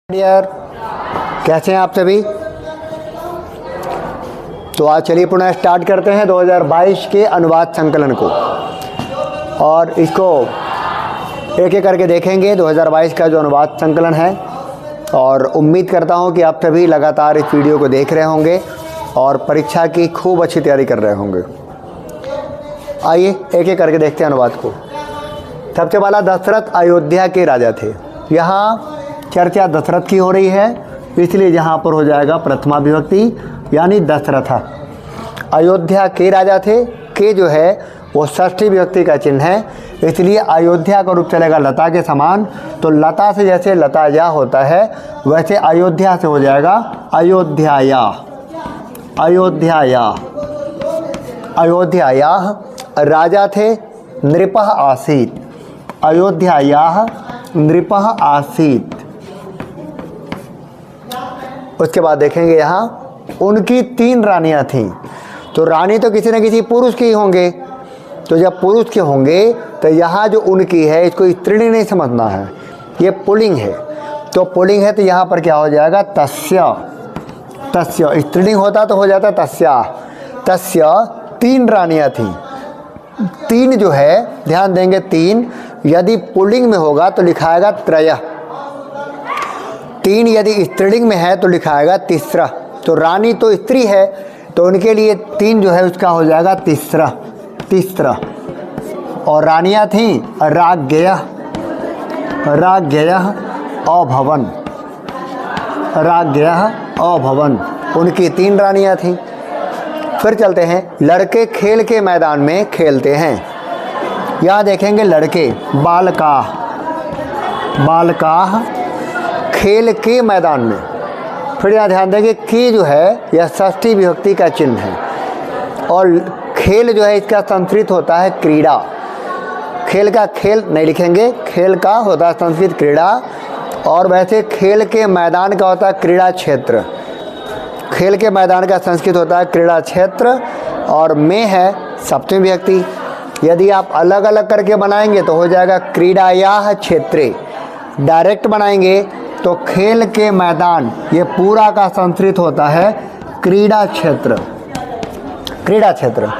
Dear, कैसे हैं आप सभी। तो आज चलिए पुनः स्टार्ट करते हैं 2022 के अनुवाद संकलन को और इसको एक एक करके देखेंगे 2022 का जो अनुवाद संकलन है। और उम्मीद करता हूं कि आप सभी लगातार इस वीडियो को देख रहे होंगे और परीक्षा की खूब अच्छी तैयारी कर रहे होंगे। आइए एक एक करके देखते हैं अनुवाद को। सबसे पहला, दशरथ अयोध्या के राजा थे। यहाँ चर्चा दशरथ की हो रही है, इसलिए यहाँ पर हो जाएगा प्रथमा विभक्ति यानी दशरथ। अयोध्या के राजा थे, के जो है वो षष्ठी विभक्ति का चिन्ह है, इसलिए अयोध्या का रूप चलेगा लता के समान। तो लता से जैसे लताया होता है वैसे अयोध्या से हो जाएगा अयोध्याया। अयोध्याया अयोध्याया राजा थे, नृपः आसीत्। अयोध्याया नृपः आसीत्। उसके बाद देखेंगे यहाँ उनकी 3 रानियाँ थीं। तो रानी तो किसी न किसी पुरुष की होंगे, तो जब पुरुष के होंगे तो यहाँ जो उनकी है इसको स्त्रीलिंग नहीं समझना है, ये पुल्लिंग है। तो पुल्लिंग है तो यहाँ पर क्या हो जाएगा तस्य। तस्य स्त्रीलिंग होता तो हो जाता तस्या। तस्य 3 रानियाँ थीं। 3 जो है ध्यान देंगे, 3 यदि पुल्लिंग में होगा तो लिखाएगा त्रयः। 3 यदि स्त्रीलिंग में है तो लिखाएगा तीसरा। तो रानी तो स्त्री है तो उनके लिए 3 जो है उसका हो जाएगा तीसरा। तीसरा। और रानियाँ थीं राज्ञयः। राज्ञयः अभवन। राज्ञयः अभवन। उनकी 3 रानियाँ थीं। फिर चलते हैं, लड़के खेल के मैदान में खेलते हैं। यहाँ देखेंगे लड़के बालकाः। बालकाः खेल के मैदान में। फिर यहाँ ध्यान देंगे कि जो है यह षष्ठी विभक्ति का चिन्ह है और खेल जो है इसका संस्कृत होता है क्रीड़ा। खेल का खेल नहीं लिखेंगे, खेल का होता है संस्कृत क्रीड़ा। और वैसे खेल के मैदान का होता है क्रीड़ा क्षेत्र। खेल के मैदान का संस्कृत होता है क्रीड़ा क्षेत्र और में है सप्तमी विभक्ति। यदि आप अलग अलग करके बनाएंगे तो हो जाएगा क्रीडायाः क्षेत्रे। डायरेक्ट बनाएंगे तो खेल के मैदान ये पूरा का संस्कृत होता है क्रीड़ा क्षेत्र। क्रीड़ा क्षेत्र।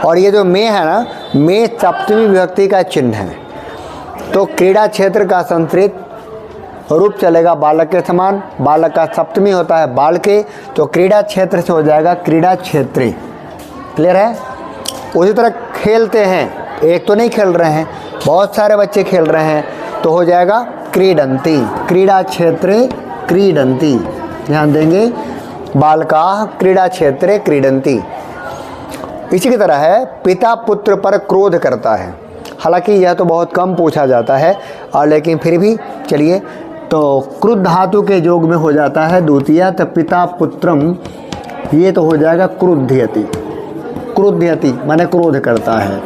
और ये जो में है ना, में सप्तमी विभक्ति का चिन्ह है। तो क्रीड़ा क्षेत्र का संस्कृत रूप चलेगा बालक के समान। बालक का सप्तमी होता है बाल के, तो क्रीड़ा क्षेत्र से हो जाएगा क्रीड़ा क्षेत्रे। क्लियर है। उसी तरह खेलते हैं, एक तो नहीं खेल रहे हैं, बहुत सारे बच्चे खेल रहे हैं, तो हो जाएगा क्रीडन्ति। क्रीड़ा क्षेत्रे क्रीडन्ति। ध्यान देंगे बालकाः क्रीड़ा क्षेत्रे क्रीडन्ति। इसी की तरह है पिता पुत्र पर क्रोध करता है। हालांकि यह तो बहुत कम पूछा जाता है और लेकिन फिर भी चलिए, तो क्रुद्ध धातु के योग में हो जाता है द्वितीय, तो पिता पुत्रम ये तो हो जाएगा क्रुध्यति। क्रुध्यति माने क्रोध करता है।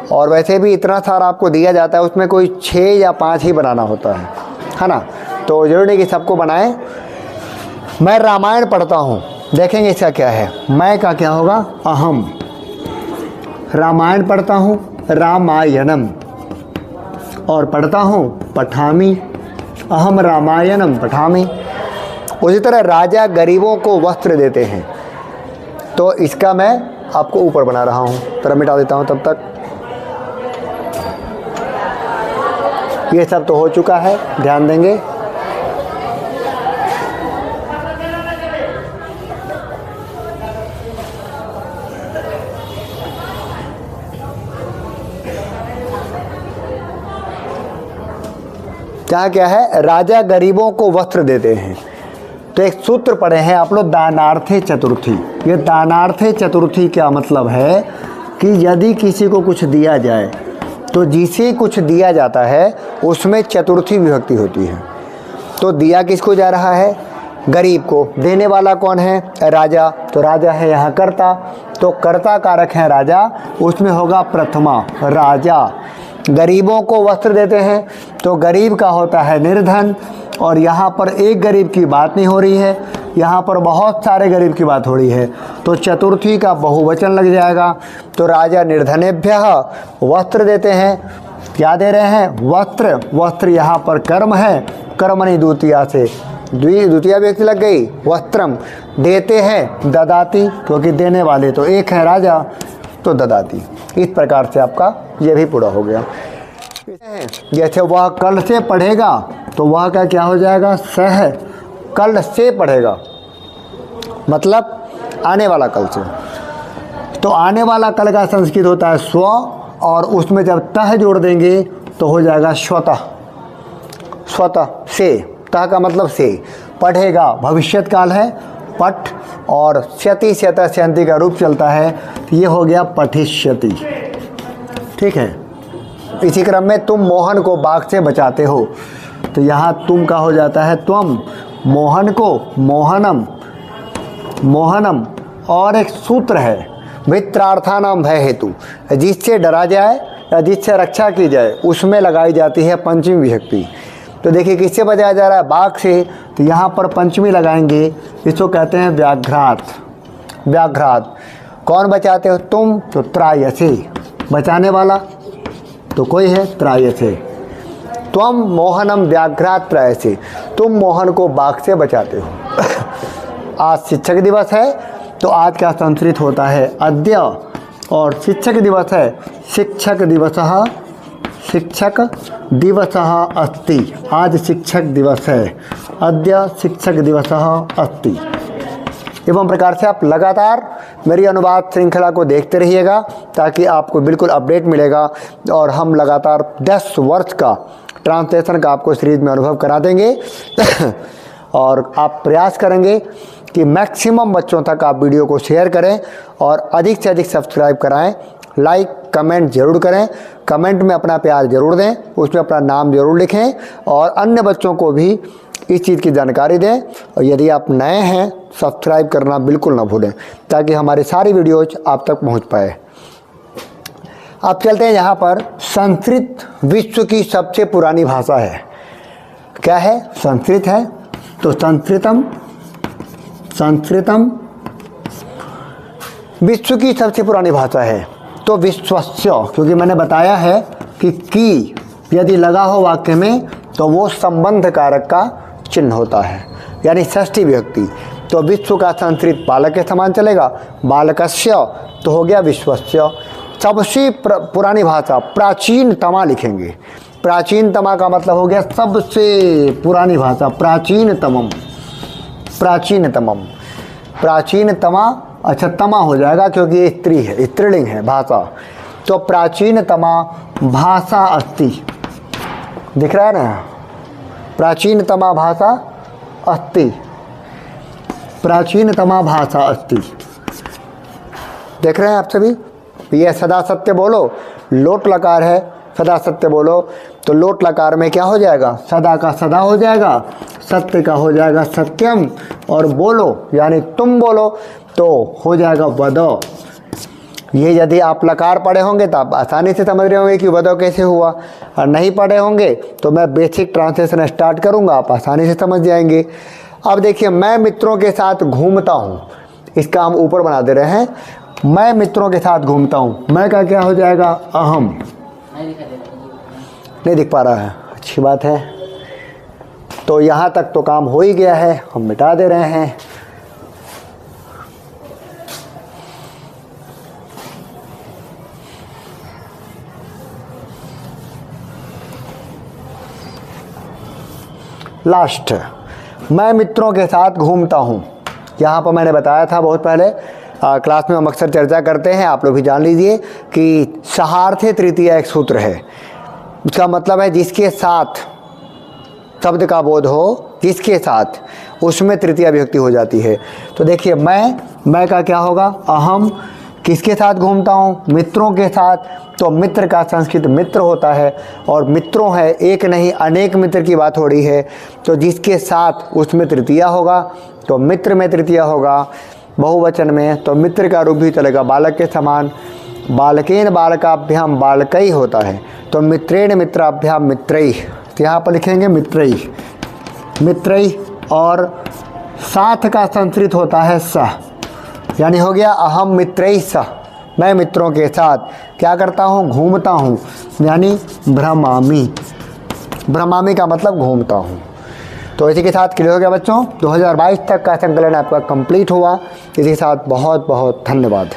और वैसे भी इतना सारा आपको दिया जाता है, उसमें कोई 6 या 5 ही बनाना होता है ना। तो जरूरी नहीं कि सबको बनाएं। मैं रामायण पढ़ता हूँ, देखेंगे इसका क्या है। मैं का क्या होगा अहम। रामायण पढ़ता हूँ रामायणम। और पढ़ता हूँ पठामि। अहम रामायणम पठामि। उसी तरह राजा गरीबों को वस्त्र देते हैं, तो इसका मैं आपको ऊपर बना रहा हूँ, तरह मिटा देता हूँ तब तक। ये सब तो हो चुका है, ध्यान देंगे। क्या है, राजा गरीबों को वस्त्र देते हैं। तो एक सूत्र पढ़े हैं आप लोग, दानार्थे चतुर्थी। ये दानार्थे चतुर्थी क्या मतलब है कि यदि किसी को कुछ दिया जाए तो जिसे कुछ दिया जाता है उसमें चतुर्थी विभक्ति होती है। तो दिया किसको जा रहा है, गरीब को। देने वाला कौन है, राजा। तो राजा है यहाँ कर्ता, तो कर्ता कारक है राजा, उसमें होगा प्रथमा राजा। गरीबों को वस्त्र देते हैं तो गरीब का होता है निर्धन। और यहाँ पर एक गरीब की बात नहीं हो रही है, यहाँ पर बहुत सारे गरीब की बात हो रही है, तो चतुर्थी का बहुवचन लग जाएगा। तो राजा निर्धनेभ्यः वस्त्र देते हैं क्या दे रहे हैं? वस्त्र। वस्त्र यहाँ पर कर्म है, कर्मणि द्वितीया से द्वितीया व्यक्ति लग गई। वस्त्रम देते हैं, ददाती क्योंकि देने वाले तो एक है राजा, तो ददाती। इस प्रकार से आपका ये भी पूरा हो गया। जैसे वह कल से पढ़ेगा तो वह का क्या हो जाएगा? सह। कल से पढ़ेगा मतलब आने वाला कल से। तो आने वाला कल का संस्कृत होता है स्व, और उसमें जब तह जोड़ देंगे तो हो जाएगा स्वतः। स्वतः से, तह का मतलब से। पढ़ेगा भविष्यत काल है पठ, और स्यति स्यत स्यंति का रूप चलता है, तो ये हो गया पठिष्यति। ठीक है। इसी क्रम में तुम मोहन को बाघ से बचाते हो, तो यहाँ तुम का हो जाता है त्वम। मोहन को मोहनम, मोहनम। और एक सूत्र है मित्रार्थानाम भय हेतु, जिससे डरा जाए या जिससे रक्षा की जाए उसमें लगाई जाती है पंचमी विभक्ति। तो देखिए किससे बचाया जा रहा है? बाघ से, तो यहाँ पर पंचमी लगाएंगे, इसको कहते हैं व्याघ्रात। व्याघ्रात। कौन बचाते हो? तुम, तो त्रायसे बचाने वाला तो कोई है, त्रायसे। त्वम मोहनम व्याघ्रात त्रायसे, तुम मोहन को बाघ से बचाते हो। आज शिक्षक दिवस है, तो आज का संस्कृत होता है अद्य, और शिक्षक दिवस है शिक्षक दिवसः, शिक्षक दिवसः अस्ति। आज शिक्षक दिवस है, अद्य शिक्षक दिवसः अस्ति। एवं प्रकार से आप लगातार मेरी अनुवाद श्रृंखला को देखते रहिएगा, ताकि आपको बिल्कुल अपडेट मिलेगा, और हम लगातार 10 वर्ष का ट्रांसलेशन का आपको सीरीज में अनुभव करा देंगे। और आप प्रयास करेंगे कि मैक्सिमम बच्चों तक आप वीडियो को शेयर करें और अधिक से अधिक सब्सक्राइब कराएं। लाइक कमेंट जरूर करें, कमेंट में अपना प्यार जरूर दें, उसमें अपना नाम जरूर लिखें, और अन्य बच्चों को भी इस चीज़ की जानकारी दें। और यदि आप नए हैं, सब्सक्राइब करना बिल्कुल ना भूलें, ताकि हमारी सारी वीडियोज आप तक पहुंच पाए। अब चलते हैं यहाँ पर। संस्कृत विश्व की सबसे पुरानी भाषा है। क्या है? संस्कृत है। तो संस्कृतम विश्व की सबसे पुरानी भाषा है। तो विश्वस्य, क्योंकि मैंने बताया है कि यदि लगा हो वाक्य में तो वो संबंध कारक का चिन्ह होता है, यानी षष्ठी विभक्ति। तो विश्व का संस्कृत बालक के समान चलेगा, बालकस्य तो हो गया विश्वस्य। सबसे पुरानी भाषा, प्राचीनतमा लिखेंगे। प्राचीनतमा का मतलब हो गया सबसे पुरानी भाषा, प्राचीनतमम। प्राचीनतमम, प्राचीनतमा, अच्छा तमा हो जाएगा क्योंकि ये स्त्री है, स्त्रीलिंग है भाषा। तो प्राचीनतमा भाषा अस्ति, दिख रहा है ना? प्राचीनतमा भाषा अस्ति, प्राचीनतमा भाषा अस्ति। देख रहे हैं आप सभी? ये सदा सत्य बोलो, लोट लकार है, सदा सत्य बोलो। तो लोट लकार में क्या हो जाएगा? सदा का सदा हो जाएगा, सत्य का हो जाएगा सत्यम, और बोलो यानी तुम बोलो तो हो जाएगा वदो। ये यदि आप लकार पढ़े होंगे तो आप आसानी से समझ रहे होंगे कि वदो कैसे हुआ, और नहीं पढ़े होंगे तो मैं बेसिक ट्रांसलेशन स्टार्ट करूँगा, आप आसानी से समझ जाएंगे। अब देखिए, मैं मित्रों के साथ घूमता हूँ, इसका हम ऊपर बना दे रहे हैं। मैं मित्रों के साथ घूमता हूँ, मैं का क्या हो जाएगा? अहम। नहीं दिख पा रहा है, अच्छी बात है। तो यहाँ तक तो काम हो ही गया है, हम मिटा दे रहे हैं। लास्ट, मैं मित्रों के साथ घूमता हूँ। यहाँ पर मैंने बताया था बहुत पहले, क्लास में हम अक्सर चर्चा करते हैं, आप लोग भी जान लीजिए कि सहार्थे तृतीय एक सूत्र है। उसका मतलब है जिसके साथ शब्द का बोध हो, जिसके साथ, उसमें तृतीय विभक्ति हो जाती है। तो देखिए, मैं का क्या होगा? अहम। किसके साथ घूमता हूँ? मित्रों के साथ। तो मित्र का संस्कृत मित्र होता है, और मित्रों है, एक नहीं अनेक मित्र की बात हो रही है। तो जिसके साथ, उसमें तृतीय होगा, तो मित्र में तृतीय होगा। बहुवचन में तो मित्र का रूप भी चलेगा बालक के समान। बालकेन बालकाभ्याम बालकई होता है, तो मित्रेण मित्राभ्याम मित्रई, तो यहाँ पर लिखेंगे मित्रई, मित्रई। और साथ का संस्कृत होता है सह, यानी हो गया अहम मित्रई सह, मैं मित्रों के साथ। क्या करता हूँ, घूमता हूँ, यानी भ्रमामि। भ्रमामि का मतलब घूमता हूँ। तो इसी के साथ क्लियर हो गया बच्चों, 2022 तक का संकलन आपका कंप्लीट हुआ। इसी के साथ बहुत बहुत धन्यवाद।